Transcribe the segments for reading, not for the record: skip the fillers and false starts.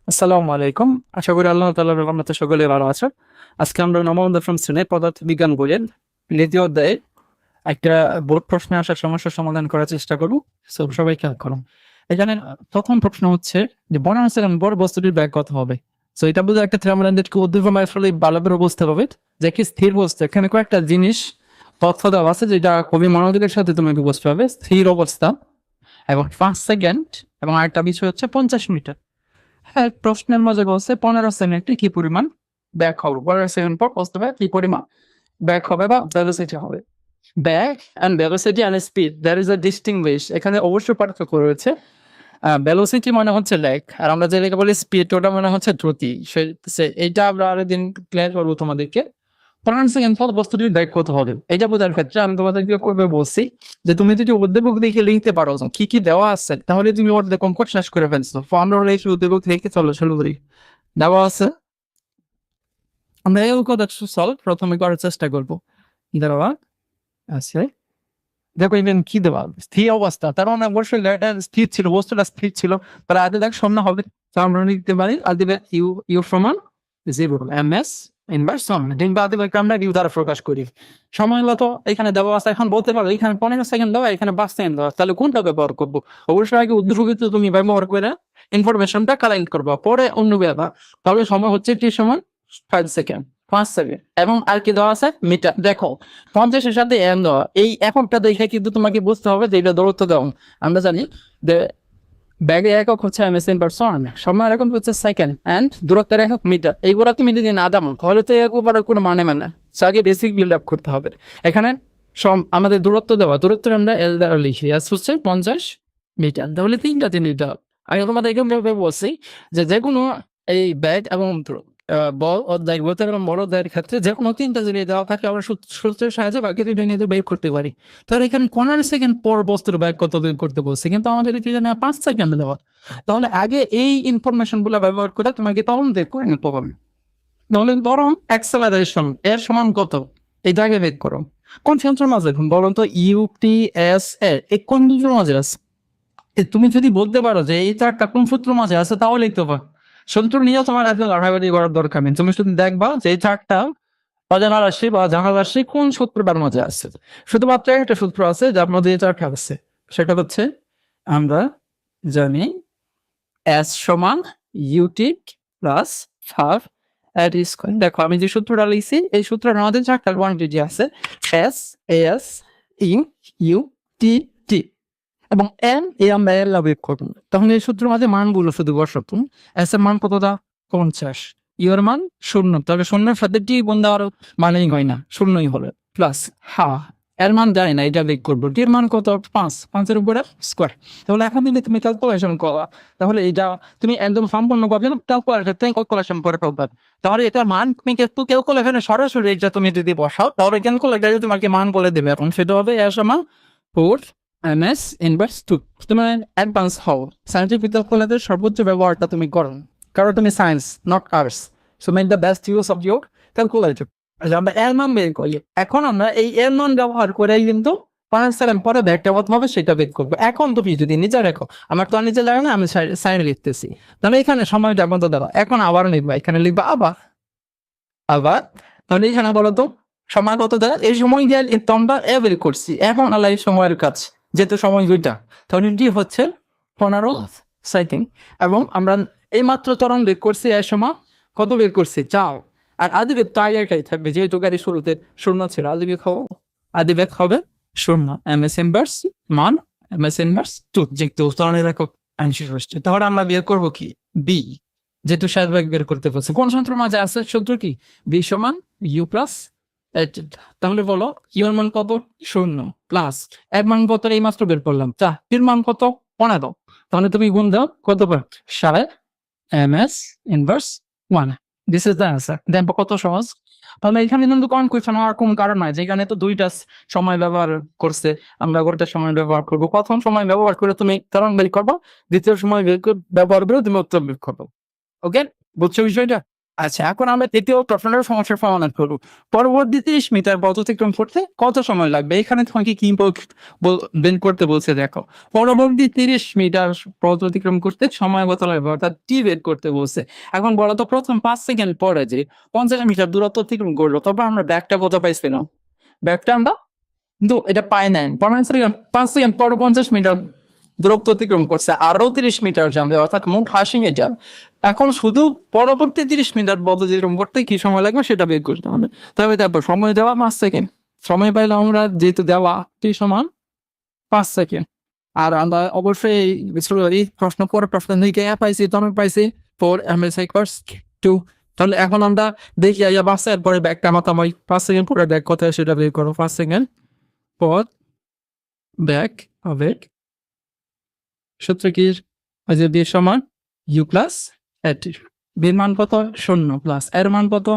আসসালামু আলাইকুম। আশা করি আল্লাহ তাআলার রহমতে সকলে ভালো আছেন। আজকে আমরা নবম দশম শ্রেণীর পদার্থবিজ্ঞান বইয়ের দ্বিতীয় অধ্যায়ে একটা বোর্ড প্রশ্নে আসা সমস্যার সমাধান করার চেষ্টা করব। সবাই খেয়াল করুন। এখানে প্রথম প্রশ্ন হচ্ছে যে বনাঞ্চল বড় বস্তুটির ব্যাগ কত হবে? এটা বোঝা একটা থার্মোডাইনামিক উদ্দীপক আসলে ভালোভাবে বুঝতে হবে যে কি স্থির বস্তু। এখানে কয়েকটা জিনিস তথ্য দেওয়া আছে যেটা খুবই মনোযোগের সাথে তুমি বুঝতে হবে। স্থির অবস্থা এবং 5 সেকেন্ড এবং আরেকটা বিষয় হচ্ছে 50 মিটার। হ্যাঁ, প্রশ্নের মজা বলছে 15 সেকেন্ডে কি পরিমাণ ব্যাক হবে, 15 সেকেন্ড পর বুঝতে হবে কি পরিমাণ ব্যাক হবে বা ভেলোসিটি হবে। Back and velocity and speed there is a distinguish. এখানে অবশ্যই পার্থক্য রয়েছে। ভেলোসিটি মানে হচ্ছে ল্যাগ, আর আমরা যেটাকে বলি স্পিড ওটা মানে হচ্ছে দ্রুতি। এইটা আমরা আরেকদিন ক্লিয়ার করবো তোমাদেরকে। 15 সেকেন্ড পর বস্তুটির ব্যাক কত হবে এটা বোঝার ক্ষেত্রে আমি তোমাদেরকে করবে বলছি যে তুমি যদি উদ্দীপক দেখে লিখতে পারো কি কি দেওয়া আছে তাহলে তুমি ওর দেখুন শেষ করে ফেলছো। আমরা এই উদ্দীপক লিখে চলো শুরু করি। দেওয়া আছে, আমরা এই কথা সলভ প্রথমে করার চেষ্টা করবো। দেওয়া আছে, দেখো ইভেন কি দেওয়া স্থির অবস্থা, তার মানে অবশ্যই স্থির ছিল, বস্তুটা স্থির ছিল। তাহলে আগে দেখ সামনে হবে, তো আমরা লিখতে পারি আদিবে ইউ সমান জিরো এম এস ইনভার্স সমান বা আদিবে আমরা ইউ দ্বারা প্রকাশ করি। সময় তো এখানে দেওয়া আছে, এখন বলতে পারো এখানে 15 সেকেন্ড দেওয়া, এখানে 5 সেকেন্ড দেওয়া, তাহলে কোনটা ব্যবহার করবো? অবশ্যই আগে উদ্দীপক তুমি ব্যবহার করে ইনফরমেশনটা কালেক্ট করবা, পরে অন্য ব্যবহার। তাহলে সময় হচ্ছে টি সমান 5 সেকেন্ড, 5 সেকেন্ড। এবং আর কি দেওয়া আছে মিটার। দেখো 50-এর সাথে এম দেওয়া, এই এককটা দেখে কিন্তু তোমাকে বুঝতে হবে যে এটা দূরত্ব দেওয়া। আমরা জানি যে ব্যাগের একক হচ্ছে এমএসএন পার সমান, সময়ের একক হচ্ছে সেকেন্ড অ্যান্ড দূরত্বের একক মিটার। এইগুলো তুমি যদি না দাম তাহলে তো একবারে কোনো মানে না। আগে বেসিক বিল্ড আপ করতে হবে। এখানে আমাদের দূরত্ব দেওয়া, দূরত্ব আমরা এল দ্বারা লিখি, এস হচ্ছে 50 মিটার, তাহলে 3টা জিনিস দাও। আমি তোমাদের এরকমভাবে বলছি যে কোনো এই ব্যাগ এবং বল অধ্যায় এবং বড় অধ্যায়ের ক্ষেত্রে যে কোনো 3টা জিনিস দেওয়া থাকে আমরা সূত্রের সাহায্যে বাকি 2টা নিয়ে বের করতে পারি। তাহলে এখানে 15 সেকেন্ড পর বস্তুর ব্যাগ কত বের করতে বলছে, কিন্তু আমাদের এখানে 5 সেকেন্ড দেওয়া। তাহলে আগে এই ইনফরমেশন গুলো ব্যবহার করে তোমাকে তখন দেখো নিতে হবে। তাহলে বরং অ্যাক্সেলারেশন এর সমান কত এটা আগে বের করো। কোন যন্ত্রের মাঝে বলুন তো? ইউটিএস এর এই কোন দুটোর মাঝে আছে? তুমি যদি বলতে পারো যে এই চারটা কোন সূত্র মাঝে আছে তাহলে লিখতে পারো। সূত্র নিয়ে তোমার এত লড়াই করার দরকার নেই, তুমি শুধু দেখবা যে এই চারটা অজানা রাশি বা জানা রাশি কোন সূত্রটার মাঝে আছে। শুধুমাত্র একটা সূত্র আছে যার মধ্যে এই চারটা আছে, সেটা হচ্ছে আমরা জানি এস সমান ইউটি প্লাস হাফ এট স্কোয়ার। দেখো আমি যে সূত্রটা লিখছি এই সূত্রের মধ্যে চারটা কোয়ান্টিটি আছে, S S U U T T এবং এন এ আমরা এর লাভ করবো। তখন এই সূত্রের মাঝে মানগুলো শুধু বসাতো। এস এর মান কতটা? 50। ইউর মান 0, তবে শূন্যের সাথে টি গুণ দেওয়ার মানেই হয় না, শূন্যই হলো। প্লাস হা এর মান জানি না, এটা বের করবো। টির মান কত? 5, 5-এর উপরে স্কোয়ার। তাহলে এখন যদি তুমি ক্যালকুলেশন করো তাহলে এটা তুমি একদম সম্পূর্ণ করবে ক্যালকুলেশন করে ফেলবে। তাহলে এটার মান তুমি একটু ক্যালকুলেশনে সরাসরি এটা তুমি যদি বসাও তাহলে ক্যালকুলেটারে তোমাকে মান বলে দেবে। এখন সেটা হবে এর সমান 4 এমএস ইনভার্স 2। তোমার অ্যাডভান্স হও, সায়েন্টিফিক ক্যালকুলেটরের সর্বোচ্চ ব্যবহারটা তুমি করো, কারণ তুমি science not arts. So make the best use of your calculator. আমরা এর মান বের করি, এখন আমরা এই এর মান ব্যবহার করে কিন্তু 5 সেকেন্ড পরে ব্যাগটা কত হবে সেটা বের করবো। এখন তুমি যদি নিজে রেখো, আমার তো নিজে লাগে না, আমি সাইডে লিখতেছি, তাহলে এখানে সময়টা বন্ধ দেওয়া। এখন আবার লিখবা, এখানে লিখবা আবার আবার। তাহলে এখানে বলো তো সময় কত দেয়? এই সময় দিয়ে আমরা এ বের করছি, এখন আল্লাহ এই সময়ের কাজ, যেহেতু সময় 2টা, তাহলে এটি হচ্ছে 15 সেকেন্ড। এবং আমরা এই মাত্র ত্বরণ বের করছি, এর সময় কত বের করছি চাও। আর আদিবেগ তো আগেরটাই থাকবে, যেহেতু গাড়ি শুরুতে 0 ছিল, আদিবেগ হবে আদিবেগ হবে 0 এমএস ইনভার্স মান এমএস ইনভার্স 2, যেহেতু ত্বরণের একক আংশিক হচ্ছে। তাহলে আমরা বের করবো কি? বি, যেহেতু সাতভাগ বের করতে পারছি। কোন সূত্র মাঝে আছে? সূত্র কি? বি সমান ইউ প্লাস এইচ। তাহলে বলো ইউর মান কত? 0 প্লাস এর মান কত? এই মাত্র বের করলাম, এর মান কত? 15। তাহলে তুমি গুণ দাও কত বার? 7 MS inverse 1। This is the answer. Then কত সহজ। তাহলে এখানে কিন্তু কনফিউশন হওয়ার কোন কারণ নাই, যেখানে তো 2টা সময় ব্যবহার করছে, আমরা গোটা সময় ব্যবহার করবো। প্রথম সময় ব্যবহার করে তুমি ত্বরণ বের করবো, দ্বিতীয় সময় ব্যবহার করে তুমি উত্তর বের করবো। ওকে, বুঝছো বিষয়টা? আচ্ছা, এখন আমরা তৃতীয় প্রশ্নের সমস্যার সমাধান করব। পরবর্তী 30 মিটার পথ অতিক্রম করতে কত সময় লাগবে? এখানে তোমাকে কি বের করতে বলছে দেখো। পরবর্তী 30 মিটার পথ অতিক্রম করতে সময় কত লাগবে অর্থাৎ টি বের করতে বলছে। এখন বলো তো প্রথম 5 সেকেন্ড পরে যে 50 মিটার দূরত্ব অতিক্রম করলো, তবে আমরা ব্যাগটা কত পাইছিলাম? ব্যাগটা আমরা কিন্তু এটা পাই নাই। 5 সেকেন্ড পর 50 মিটার দূরত্ব অতিক্রম করছে, আরো 30 মিটার যাবে অর্থাৎ মোট 80 মিটার। এখন শুধু পরবর্তী 30 মিটার পথ অতিক্রম করতে কি সময় লাগবে সেটা বের করতে হবে। তবে তারপর সময় দেওয়া 5 সেকেন্ড, সময় পাইলে আমরা যেহেতু দেওয়া টি সমান 5 সেকেন্ড। আর আমরা অবশ্যই এই প্রশ্ন পরে প্রশ্ন থেকে পাইছি, তবে পাইছি 4 2। তাহলে এখন আমরা দেখি বাসা এরপরে ব্যাগটা মাতামাই 5 সেকেন্ড পরে ব্যাগ কোথায় সেটা বের করো। 5 সেকেন্ড পর ব্যাক হবে সূত্র কি? ওই যে বি সমান ইউ প্লাস এট। বির মান কত? 0 প্লাস এর মান কত?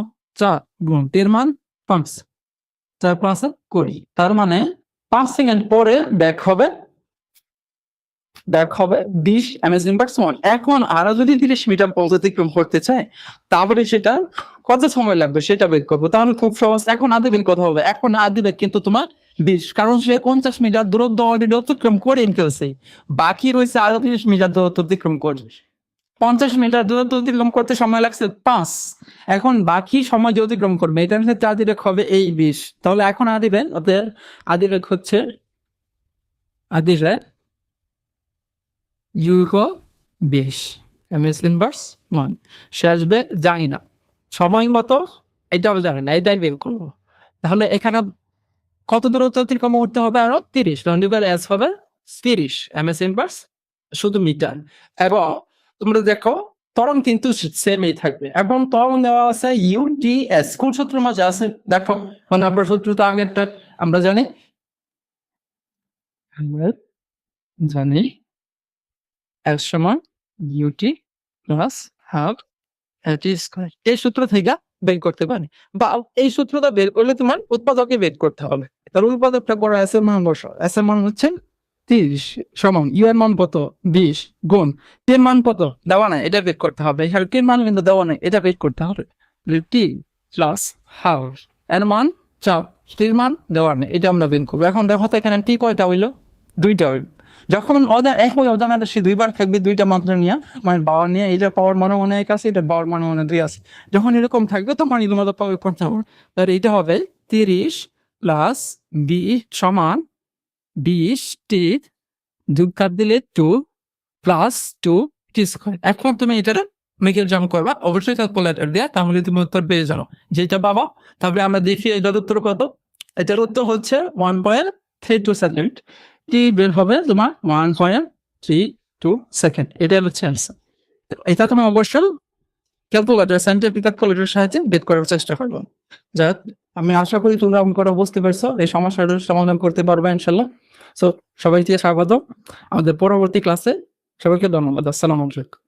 4 গুণ টির মান 5, 4 প্লাস 20। তার মানে 5 সেকেন্ড পরে ব্যাক হবে 20 এমএস ইনভার্স 1। এখন আরো যদি 30 মিটার পথ অতিক্রম করতে চায় তাহলে সেটা কত সময় লাগবে সেটা বের করবো। তাহলে খুব সহজ। এখন আদি বের কত হবে? এখন আদি বের কিন্তু তোমার 20, কারণ সে 50 মিটার দূরত্ব অলরেডি অতিক্রম করে ফেলছে, বাকি রয়েছে আরো 30 মিটার দূরত্ব অতিক্রম করবে। 50 মিটার দূরত্ব অতিক্রম করতে সময় লাগছে 5। এখন বাকি সময় যে অতিক্রম করবে এটার ক্ষেত্রে আদি বেগ হবে এই 20। তাহলে এখন আদি বেগ ওদের আদি বেগ হচ্ছে আদি বেগ ইউকো 20 এমএস ইনভার্স 1। সে আসবে জানি না, সময় মতো এটাও জানি না, এটাই বের করবো। তাহলে এখানে কত দূরত্ব অতিক্রম করতে হবে? আরো 30। লন্ডিবার এস হবে 30 এমএস ইনভার্স শুধু মিটার। এবং তোমরা দেখো ত্বরণ কিন্তু সেমই থাকবে। এবং ত্বরণ দেওয়া আছে ইউটিএস। কোন সূত্রের মাঝে আছে দেখো, মানে আপনার সূত্র তো আগেরটা আমরা জানি এস সমান ইউটি প্লাস হাফ এটি স্কয়ার। এই সূত্র থেকে বের করতে পারি, বা এই সূত্রটা বের করলে তোমার উৎপাদকে বের করতে হবে। তার উৎপাদকটা করে এস এর মান বসো। এস এর মান হচ্ছে 30 সমান ইউ এর মান কত? 20 গুণ টি এর মান কত দেওয়া নাই, এটা বের করতে হবে। এখানে টি এর মান কিন্তু দেওয়া নাই, এটা বের করতে হবে। টি প্লাস হাফ এর মান 4, টি এর মান দেওয়া নেই, এটা আমরা বের করবো। এখন দেখো তো এখানে টি কয়টা হইলো? 2টা হইলো। যখন একই অজানা সে দুইবার থাকবে, 2টা মাত্রা নিয়ে মানে পাওয়ার নিয়ে, এটা পাওয়ার মানে মনে এক আছে, এটা পাওয়ার মানে মনে 2 আছে। যখন এরকম থাকবে তখন তোমাদের পাওয়ার করতে হবে। তাহলে এটা হবে 30 প্লাস বি সমান 20 টি যোগ কাট দিলে 2 প্লাস 2 টি স্কয়ার। এখন তুমি এটা মেকের জাম করবা, অবশ্যই ক্যালকুলেটর দিয়ে, তাহলে তুমি উত্তর পেয়ে যাও। যেটা পাবা তারপরে আমরা দেখি এটার উত্তর কত। এটার উত্তর হচ্ছে 1.32 সেকেন্ড। টি বের হবে তোমার 1.32 সেকেন্ড। এটা হচ্ছে অ্যান্সার। এটা তুমি অবশ্যই ক্যালকুলেটর, সাইন্টিফিক ক্যালকুলেটরের সাহায্যে বের করার চেষ্টা করবো। যাক, আমি আশা করি তোমরা করে বুঝতে পারছো, এই সমস্যাটার সমাধান করতে পারবে ইনশাল্লাহ। সো সবাইকে স্বাগত আমাদের পরবর্তী ক্লাসে। সবাইকে ধন্যবাদ। আসসালামু আলাইকুম।